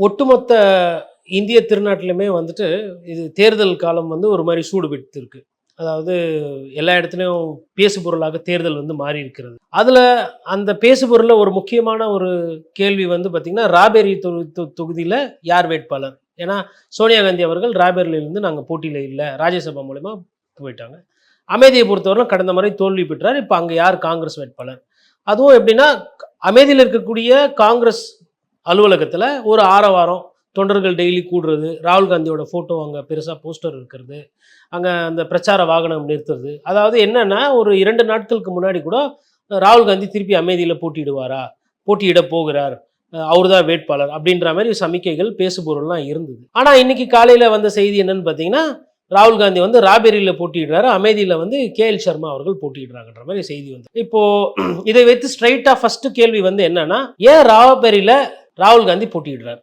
ஒட்டுமொத்த இந்திய திருநாட்டிலுமே வந்துட்டு இது தேர்தல் காலம் வந்து ஒரு மாதிரி சூடு பிடித்து இருக்கு. அதாவது எல்லா இடத்துலையும் பேசுபொருளாக தேர்தல் வந்து மாறி இருக்கிறது. அதில் அந்த பேசுபொருளில் ஒரு முக்கியமான ஒரு கேள்வி வந்து பார்த்திங்கன்னா, ராபேரி தொகுதியில் யார் வேட்பாளர்? ஏன்னா சோனியா காந்தி அவர்கள் ராபேரியிலிருந்து நாங்கள் போட்டியில் இல்லை, ராஜ்யசபா மூலமா போயிட்டாங்க. அமேதியை பொறுத்தவரைக்கும் கடந்த முறை தோல்வி பெற்றார். இப்போ அங்கே யார் காங்கிரஸ் வேட்பாளர்? அதுவும் எப்படின்னா, அமேதியில் இருக்கக்கூடிய காங்கிரஸ் அலுவலகத்தில் ஒரு ஆரவாரம், தொண்டர்கள் டெய்லி கூடுறது, ராகுல் காந்தியோட ஃபோட்டோ அங்கே பெருசாக போஸ்டர் இருக்கிறது, அங்கே அந்த பிரச்சார வாகனம் நிறுத்துறது. அதாவது என்னென்னா, ஒரு 2 நாட்களுக்கு முன்னாடி கூட ராகுல் காந்தி திருப்பி அமேதியில் போட்டியிடுவாரா, போட்டியிட போகிறார், அவர் தான் வேட்பாளர் அப்படின்ற மாதிரி சமிக்கைகள் பேசுபொருள்லாம் இருந்தது. ஆனால் இன்னைக்கு காலையில் வந்த செய்தி என்னன்னு பார்த்தீங்கன்னா, ராகுல் காந்தி வந்து ராபேரியில் போட்டியிடுறாரு, அமேதியில் வந்து KL சர்மா அவர்கள் போட்டியிடுறாங்கன்ற மாதிரி செய்தி வந்து. இப்போ இதை வைத்து ஸ்ட்ரைட்டாக ஃபர்ஸ்ட் கேள்வி வந்து என்னன்னா, ஏன் ராபேரியில் ராகுல் காந்தி போட்டியிடுறார்?